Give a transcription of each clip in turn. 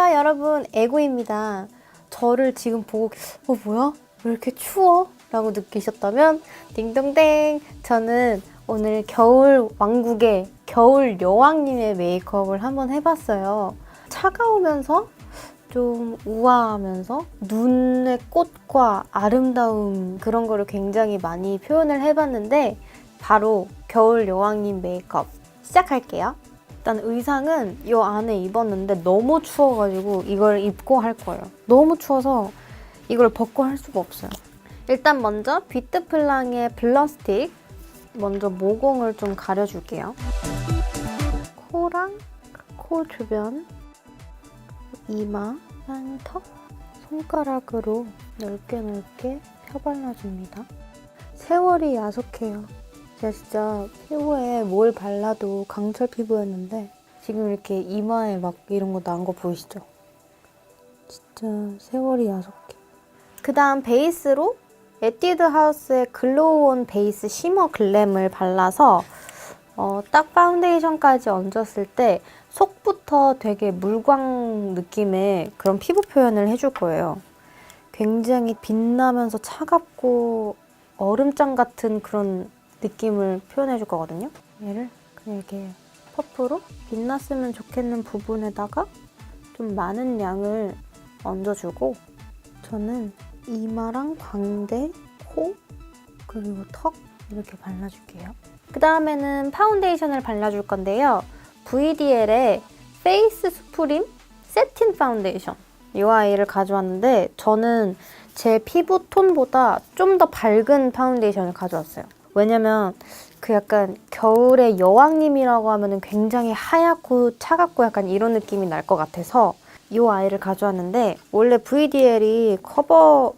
안녕하세요 여러분, 에고입니다. 저를 지금 보고 뭐야? 왜 이렇게 추워? 라고 느끼셨다면 딩동댕! 저는 오늘 겨울 왕국의 겨울 여왕님의 메이크업을 한번 해봤어요. 차가우면서 좀 우아하면서 눈의 꽃과 아름다움 그런 거를 굉장히 많이 표현을 해봤는데 바로 겨울 여왕님 메이크업 시작할게요. 일단 의상은 이 안에 입었는데 너무 추워가지고 이걸 입고 할 거예요. 너무 추워서 이걸 벗고 할 수가 없어요. 일단 먼저 뷰트플랑의 블러스틱 먼저 모공을 좀 가려줄게요. 코랑 코 주변, 이마랑 턱, 손가락으로 넓게 펴발라줍니다. 세월이 야속해요. 제가 진짜 피부에 뭘 발라도 강철 피부였는데 지금 이렇게 이마에 막 이런 거 난 거 보이시죠? 진짜 세월이 야속해. 그 다음 베이스로 에뛰드 하우스의 글로우온 베이스 쉬머 글램을 발라서 딱 파운데이션까지 얹었을 때 속부터 되게 물광 느낌의 그런 피부 표현을 해줄 거예요. 굉장히 빛나면서 차갑고 얼음장 같은 그런 느낌을 표현해줄 거거든요. 얘를 그냥 이렇게 퍼프로 빛났으면 좋겠는 부분에다가 좀 많은 양을 얹어주고 저는 이마랑 광대, 코, 그리고 턱 이렇게 발라줄게요. 그 다음에는 파운데이션을 발라줄 건데요. VDL의 페이스 수프림 세틴 파운데이션 이 아이를 가져왔는데 저는 제 피부 톤보다 좀 더 밝은 파운데이션을 가져왔어요. 왜냐면 그 약간 겨울의 여왕님이라고 하면 굉장히 하얗고 차갑고 약간 이런 느낌이 날 것 같아서 이 아이를 가져왔는데 원래 VDL이 커버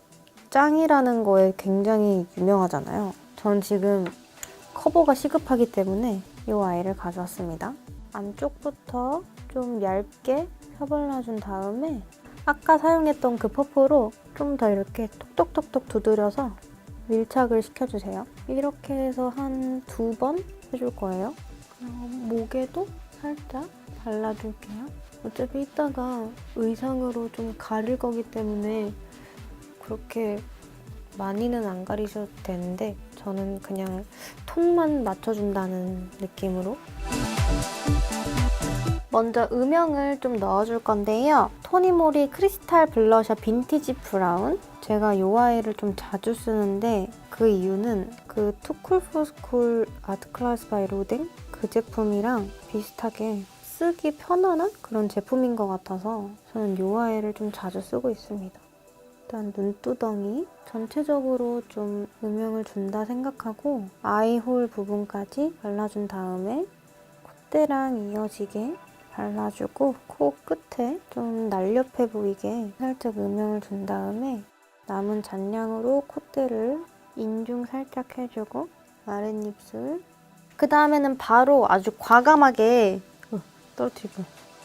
짱이라는 거에 굉장히 유명하잖아요. 전 지금 커버가 시급하기 때문에 이 아이를 가져왔습니다. 안쪽부터 좀 얇게 펴발라준 다음에 아까 사용했던 그 퍼프로 좀 더 이렇게 톡톡톡톡 두드려서 밀착을 시켜주세요. 이렇게 해서 한 2번 해줄 거예요. 목에도 살짝 발라줄게요. 어차피 이따가 의상으로 좀 가릴 거기 때문에 그렇게 많이는 안 가리셔도 되는데 저는 그냥 톤만 맞춰준다는 느낌으로 먼저 음영을 좀 넣어줄 건데요. 토니모리 크리스탈 블러셔 빈티지 브라운 제가 이 아이를 좀 자주 쓰는데 그 이유는 그 투쿨포스쿨 아트 클래스 바이 로댕 그 제품이랑 비슷하게 쓰기 편안한 그런 제품인 것 같아서 저는 이 아이를 좀 자주 쓰고 있습니다. 일단 눈두덩이 전체적으로 좀 음영을 준다 생각하고 아이홀 부분까지 발라준 다음에 콧대랑 이어지게 발라주고 코 끝에 좀 날렵해 보이게 살짝 음영을 준 다음에 남은 잔량으로 콧대를 인중 살짝 해주고 아랫입술 그 다음에는 바로 아주 과감하게 떨어뜨리고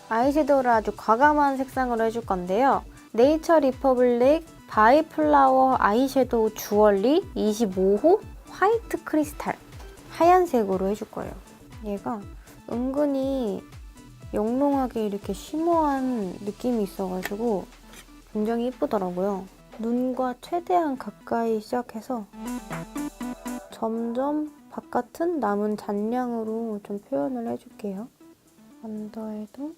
아이섀도우를 아주 과감한 색상으로 해줄 건데요. 네이처 리퍼블릭 바이플라워 아이섀도우 주얼리 25호 화이트 크리스탈 하얀색으로 해줄 거예요. 얘가 은근히 영롱하게 이렇게 쉬머한 느낌이 있어가지고 굉장히 예쁘더라고요. 눈과 최대한 가까이 시작해서 점점 바깥은 남은 잔량으로 좀 표현을 해줄게요. 언더에도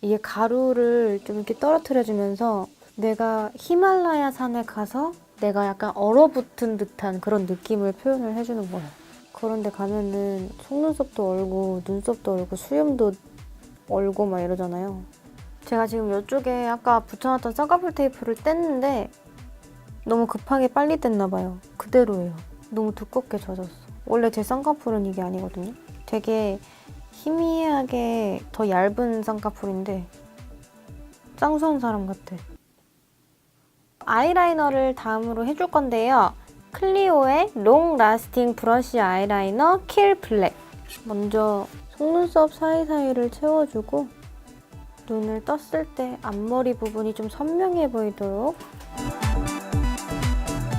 이게 가루를 좀 이렇게 떨어뜨려주면서 내가 히말라야 산에 가서 내가 약간 얼어붙은 듯한 그런 느낌을 표현을 해주는 거예요. 그런데 가면은 속눈썹도 얼고 눈썹도 얼고 수염도 얼고 막 이러잖아요. 제가 지금 이쪽에 아까 붙여놨던 쌍꺼풀 테이프를 뗐는데 너무 급하게 빨리 뗐나 봐요. 그대로예요. 너무 두껍게 젖었어. 원래 제 쌍꺼풀은 이게 아니거든요. 되게 희미하게 더 얇은 쌍꺼풀인데 짱수한 사람 같아. 아이라이너를 다음으로 해줄 건데요. 클리오의 롱 라스팅 브러쉬 아이라이너 킬 블랙. 먼저 속눈썹 사이사이를 채워주고 눈을 떴을 때 앞머리 부분이 좀 선명해 보이도록.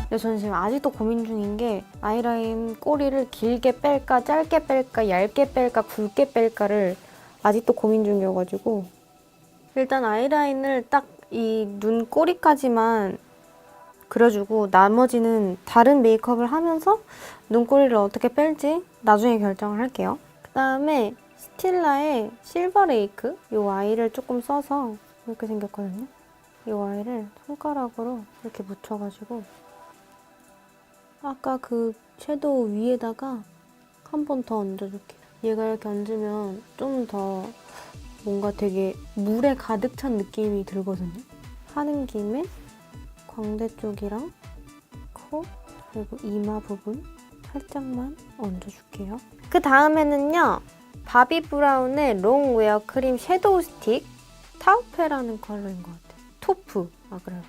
근데 저는 지금 아직도 고민 중인 게 아이라인 꼬리를 길게 뺄까 짧게 뺄까 얇게 뺄까 굵게 뺄까를 아직도 고민 중이어가지고 일단 아이라인을 딱 이 눈꼬리까지만 그려주고 나머지는 다른 메이크업을 하면서 눈꼬리를 어떻게 뺄지 나중에 결정을 할게요. 그 다음에 스틸라의 실버 레이크 이 아이를 조금 써서 이렇게 생겼거든요. 이 아이를 손가락으로 이렇게 묻혀가지고 아까 그 섀도우 위에다가 한 번 더 얹어줄게요. 얘가 이렇게 얹으면 좀 더 뭔가 되게 물에 가득 찬 느낌이 들거든요. 하는 김에 광대 쪽이랑 코 그리고 이마 부분 살짝만 얹어줄게요. 그 다음에는요. 바비 브라운의 롱웨어 크림 섀도우 스틱 타우페라는 컬러인 것 같아요. 토프. 그래요.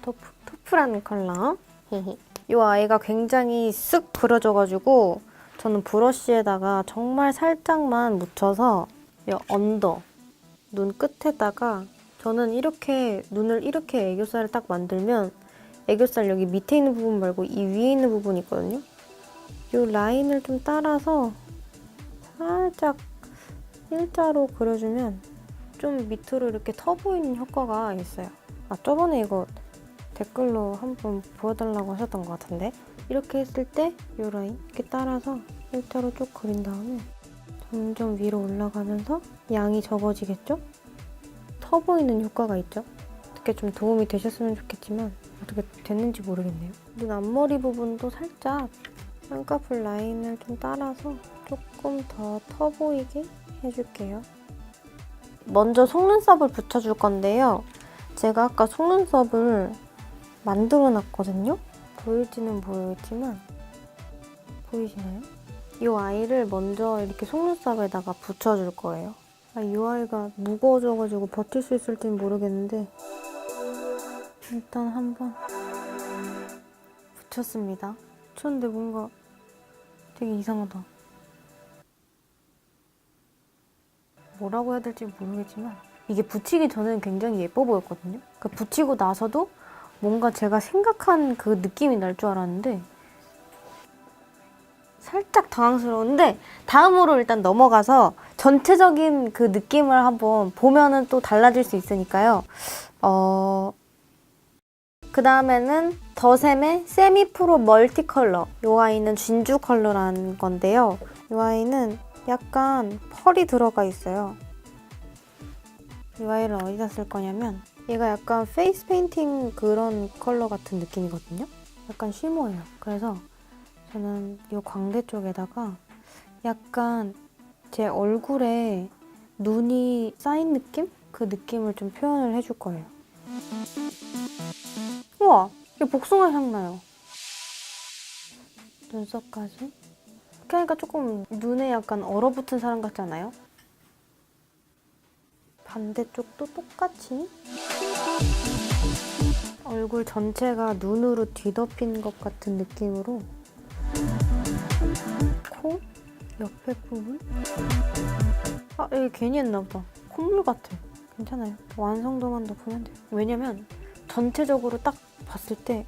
토프라는 컬러. 이 아이가 굉장히 쓱 그려져가지고 저는 브러쉬에다가 정말 살짝만 묻혀서 이 언더 눈 끝에다가 저는 이렇게 눈을 이렇게 애교살을 딱 만들면 애교살 여기 밑에 있는 부분 말고 이 위에 있는 부분이 있거든요. 이 라인을 좀 따라서 살짝 일자로 그려주면 좀 밑으로 이렇게 터 보이는 효과가 있어요. 저번에 이거 댓글로 한번 보여달라고 하셨던 것 같은데 이렇게 했을 때 이 라인 이렇게 따라서 일자로 쭉 그린 다음에 점점 위로 올라가면서 양이 적어지겠죠? 터 보이는 효과가 있죠? 어떻게 좀 도움이 되셨으면 좋겠지만 어떻게 됐는지 모르겠네요. 눈 앞머리 부분도 살짝 쌍꺼풀 라인을 좀 따라서 조금 더 터 보이게 해줄게요. 먼저 속눈썹을 붙여줄 건데요. 제가 아까 속눈썹을 만들어놨거든요? 보일지는 모르겠지만 보이시나요? 이 아이를 먼저 이렇게 속눈썹에다가 붙여줄 거예요. 이 아이가 무거워져가지고 버틸 수 있을지는 모르겠는데 일단 한번 붙였습니다. 붙였는데 뭔가 되게 이상하다. 뭐라고 해야 될지 모르겠지만 이게 붙이기 전에는 굉장히 예뻐 보였거든요. 그러니까 붙이고 나서도 뭔가 제가 생각한 그 느낌이 날 줄 알았는데 살짝 당황스러운데 다음으로 일단 넘어가서 전체적인 그 느낌을 한번 보면은 또 달라질 수 있으니까요. 그 다음에는 더샘의 세미 프로 멀티 컬러. 이 아이는 진주 컬러라는 건데요. 이 아이는 약간 펄이 들어가 있어요. 이 아이를 어디다 쓸 거냐면 얘가 약간 페이스 페인팅 그런 컬러 같은 느낌이거든요. 약간 쉬머예요. 그래서 저는 이 광대 쪽에다가 약간 제 얼굴에 눈이 쌓인 느낌? 그 느낌을 좀 표현을 해줄 거예요. 우와! 이게 복숭아 향 나요. 눈썹까지. 이렇게 하니까 조금 눈에 약간 얼어붙은 사람 같지 않아요? 반대쪽도 똑같이 얼굴 전체가 눈으로 뒤덮인 것 같은 느낌으로 코 옆에 부분 이거 괜히 했나 보다. 콧물 같아. 괜찮아요. 완성도만 높으면 돼요. 왜냐면 전체적으로 딱 봤을 때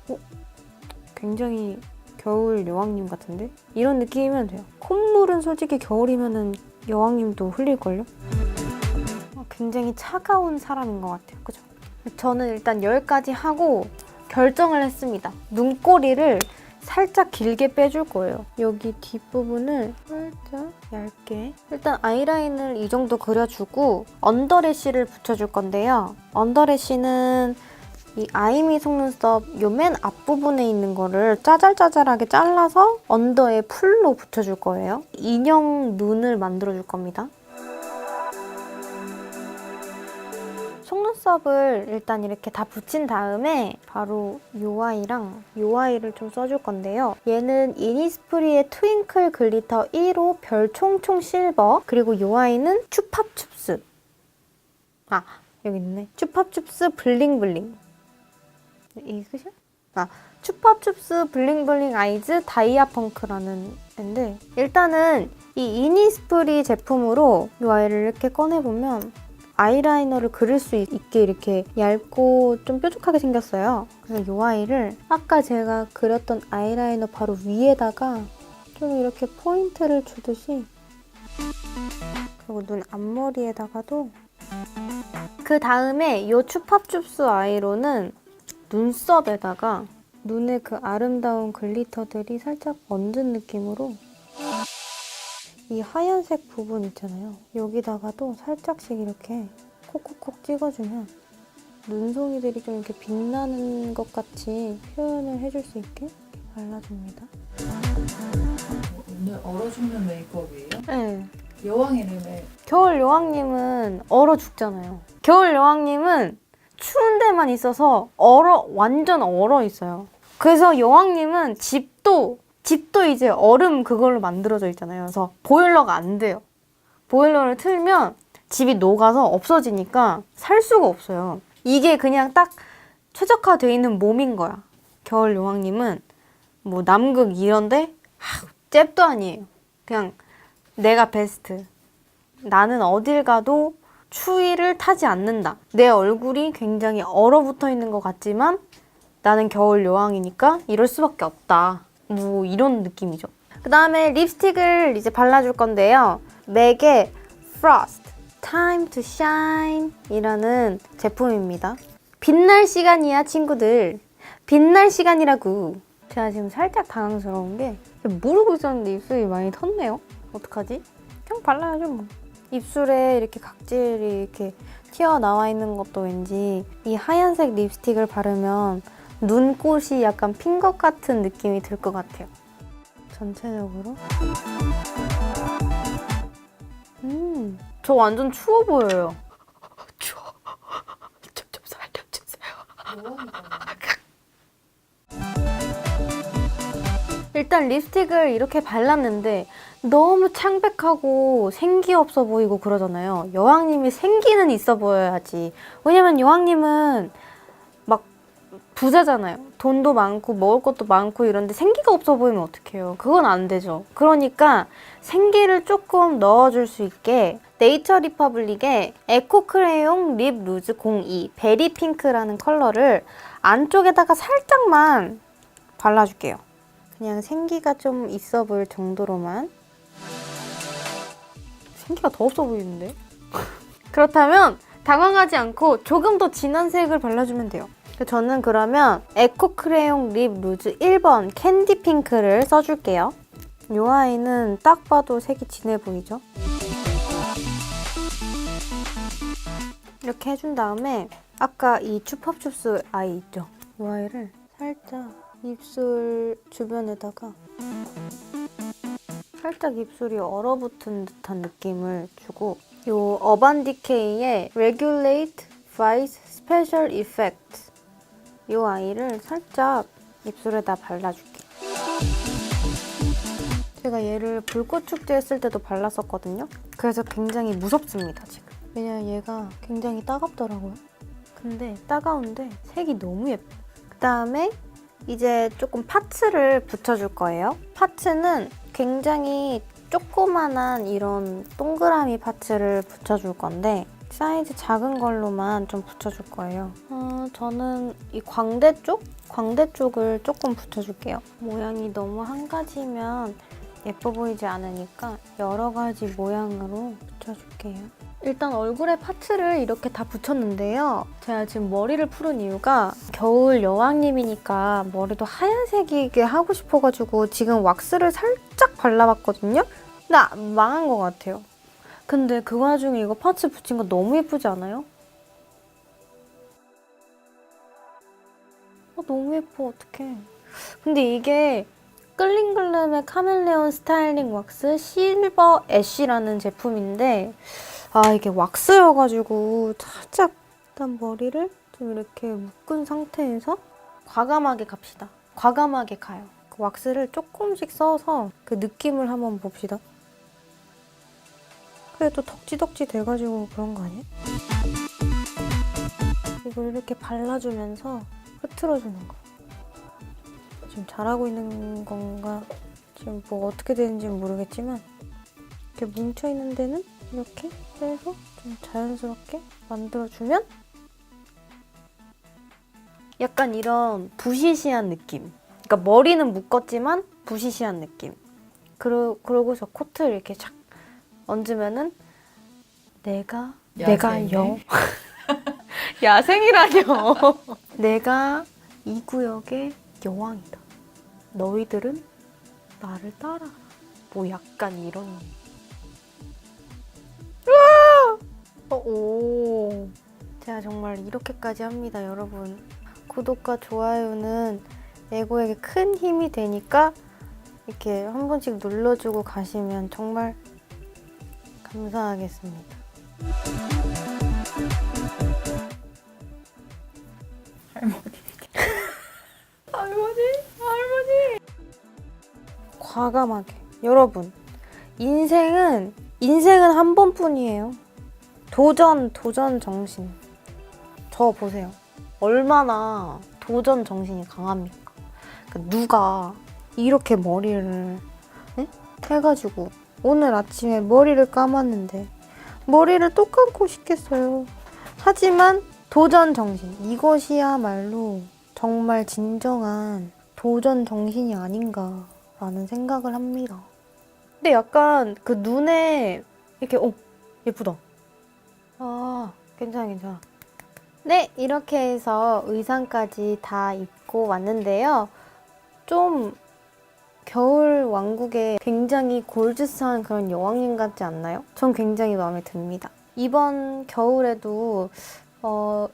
굉장히 겨울 여왕님 같은데? 이런 느낌이면 돼요. 콧물은 솔직히 겨울이면은 여왕님도 흘릴걸요? 굉장히 차가운 사람인 것 같아요. 그죠? 저는 일단 여기까지 하고 결정을 했습니다. 눈꼬리를 살짝 길게 빼줄 거예요. 여기 뒷부분을 살짝 얇게. 일단 아이라인을 이 정도 그려주고 언더래쉬를 붙여줄 건데요. 언더래쉬는 이 아이미 속눈썹 요 맨 앞부분에 있는 거를 짜잘짜잘하게 잘라서 언더에 풀로 붙여줄 거예요. 인형 눈을 만들어줄 겁니다. 속눈썹을 일단 이렇게 다 붙인 다음에 바로 요 아이랑 요 아이를 좀 써줄 건데요. 얘는 이니스프리의 트윙클 글리터 1호 별총총 실버, 그리고 요 아이는 추팝춥스. 여기 있네. 추팝춥스 블링블링. 이게 끝이야? 추팝춥스 블링블링 아이즈 다이아 펑크라는 앤데 일단은 이 이니스프리 제품으로 이 아이를 이렇게 꺼내보면 아이라이너를 그릴 수 있게 이렇게 얇고 좀 뾰족하게 생겼어요. 그래서 이 아이를 아까 제가 그렸던 아이라이너 바로 위에다가 좀 이렇게 포인트를 주듯이, 그리고 눈 앞머리에다가도 그 다음에 이 추팝춥스 아이로는 눈썹에다가 눈에 그 아름다운 글리터들이 살짝 얹은 느낌으로 이 하얀색 부분 있잖아요. 여기다가도 살짝씩 이렇게 콕콕콕 찍어주면 눈송이들이 좀 이렇게 빛나는 것 같이 표현을 해줄 수 있게 이렇게 발라줍니다. 오늘 얼어 죽는 메이크업이에요? 네. 여왕이름에 겨울 여왕님은 얼어 죽잖아요. 겨울 여왕님은 추운 데만 있어서 완전 얼어 있어요. 그래서 여왕님은 집도 이제 얼음 그걸로 만들어져 있잖아요. 그래서 보일러가 안 돼요. 보일러를 틀면 집이 녹아서 없어지니까 살 수가 없어요. 이게 그냥 딱 최적화되어 있는 몸인 거야. 겨울 여왕님은 뭐 남극 이런데 잽도 아니에요. 그냥 내가 베스트. 나는 어딜 가도 추위를 타지 않는다. 내 얼굴이 굉장히 얼어붙어 있는 것 같지만 나는 겨울 여왕이니까 이럴 수밖에 없다. 뭐 이런 느낌이죠. 그 다음에 립스틱을 이제 발라줄 건데요. 맥의 Frost Time to Shine 이라는 제품입니다. 빛날 시간이야 친구들. 빛날 시간이라고. 제가 지금 살짝 당황스러운 게 모르고 있었는데 입술이 많이 텄네요. 어떡하지? 그냥 발라야죠 뭐. 입술에 이렇게 각질이 이렇게 튀어나와 있는 것도 왠지 이 하얀색 립스틱을 바르면 눈꽃이 약간 핀 것 같은 느낌이 들 것 같아요. 전체적으로. 저 완전 추워 보여요. 추워. 좀 살려주세요. 일단 립스틱을 이렇게 발랐는데 너무 창백하고 생기 없어 보이고 그러잖아요. 여왕님이 생기는 있어 보여야지. 왜냐면 여왕님은 막 부자잖아요. 돈도 많고 먹을 것도 많고 이런데 생기가 없어 보이면 어떡해요. 그건 안 되죠. 그러니까 생기를 조금 넣어줄 수 있게 네이처 리퍼블릭의 에코 크레용 립 루즈 02 베리 핑크라는 컬러를 안쪽에다가 살짝만 발라줄게요. 그냥 생기가 좀 있어 보일 정도로만. 생기가 더 없어 보이는데? 그렇다면 당황하지 않고 조금 더 진한 색을 발라주면 돼요. 저는 그러면 에코 크레용 립 루즈 1번 캔디 핑크를 써줄게요. 이 아이는 딱 봐도 색이 진해 보이죠? 이렇게 해준 다음에 아까 이 추팝춥스 아이 있죠? 이 아이를 살짝 입술 주변에다가 살짝 입술이 얼어붙은 듯한 느낌을 주고 이 어반디케이의 Regulate Vice Special Effect 이 아이를 살짝 입술에다 발라줄게요. 제가 얘를 불꽃 축제 했을 때도 발랐었거든요. 그래서 굉장히 무섭습니다, 지금. 왜냐면 얘가 굉장히 따갑더라고요. 근데 따가운데 색이 너무 예뻐요. 그 다음에 이제 조금 파츠를 붙여줄 거예요. 파츠는 굉장히 조그만한 이런 동그라미 파츠를 붙여줄 건데 사이즈 작은 걸로만 좀 붙여줄 거예요. 저는 이 광대 쪽을 조금 붙여줄게요. 모양이 너무 한 가지면 예뻐 보이지 않으니까 여러 가지 모양으로 붙여줄게요. 일단 얼굴에 파츠를 이렇게 다 붙였는데요. 제가 지금 머리를 푸른 이유가 겨울 여왕님이니까 머리도 하얀색이게 하고 싶어가지고 지금 왁스를 살짝 발라봤거든요? 근데 망한 것 같아요. 근데 그 와중에 이거 파츠 붙인 거 너무 예쁘지 않아요? 너무 예뻐, 어떡해. 근데 이게 끌림글름의 카멜레온 스타일링 왁스 실버 애쉬라는 제품인데 이게 왁스여가지고 살짝 일단 머리를 좀 이렇게 묶은 상태에서 과감하게 갑시다. 과감하게 가요. 그 왁스를 조금씩 써서 그 느낌을 한번 봅시다. 그래도 덕지덕지 돼가지고 그런 거 아니야? 이걸 이렇게 발라주면서 흐트러주는 거. 지금 잘하고 있는 건가? 지금 뭐 어떻게 되는지는 모르겠지만 이렇게 뭉쳐있는 데는 이렇게 해서 좀 자연스럽게 만들어주면 약간 이런 부시시한 느낌. 그러니까 머리는 묶었지만 부시시한 느낌. 그러고서 코트를 이렇게 착 얹으면은 내가 내가 여 야생이라뇨. 내가 이 구역의 여왕이다. 너희들은 나를 따라. 뭐 약간 이런. 오. 제가 정말 이렇게까지 합니다, 여러분. 구독과 좋아요는 에고에게 큰 힘이 되니까 이렇게 한 번씩 눌러주고 가시면 정말 감사하겠습니다. 할머니. 과감하게. 여러분, 인생은 한 번뿐이에요. 도전 정신. 저 보세요. 얼마나 도전 정신이 강합니까? 그러니까 누가 이렇게 머리를 해가지고 오늘 아침에 머리를 감았는데 머리를 또 감고 싶겠어요. 하지만 도전 정신, 이것이야말로 정말 진정한 도전 정신이 아닌가라는 생각을 합니다. 근데 약간 그 눈에 이렇게 예쁘다. 아, 괜찮아. 네, 이렇게 해서 의상까지 다 입고 왔는데요. 좀 겨울 왕국에 굉장히 골드스한 그런 여왕님 같지 않나요? 전 굉장히 마음에 듭니다. 이번 겨울에도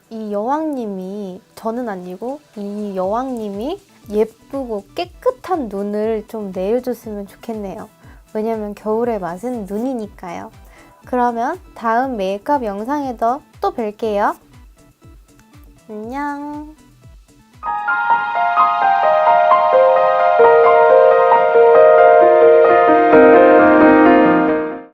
이 여왕님이, 저는 아니고 이 여왕님이 예쁘고 깨끗한 눈을 좀 내려줬으면 좋겠네요. 왜냐면 겨울의 맛은 눈이니까요. 그러면 다음 메이크업 영상에도 또 뵐게요. 안녕.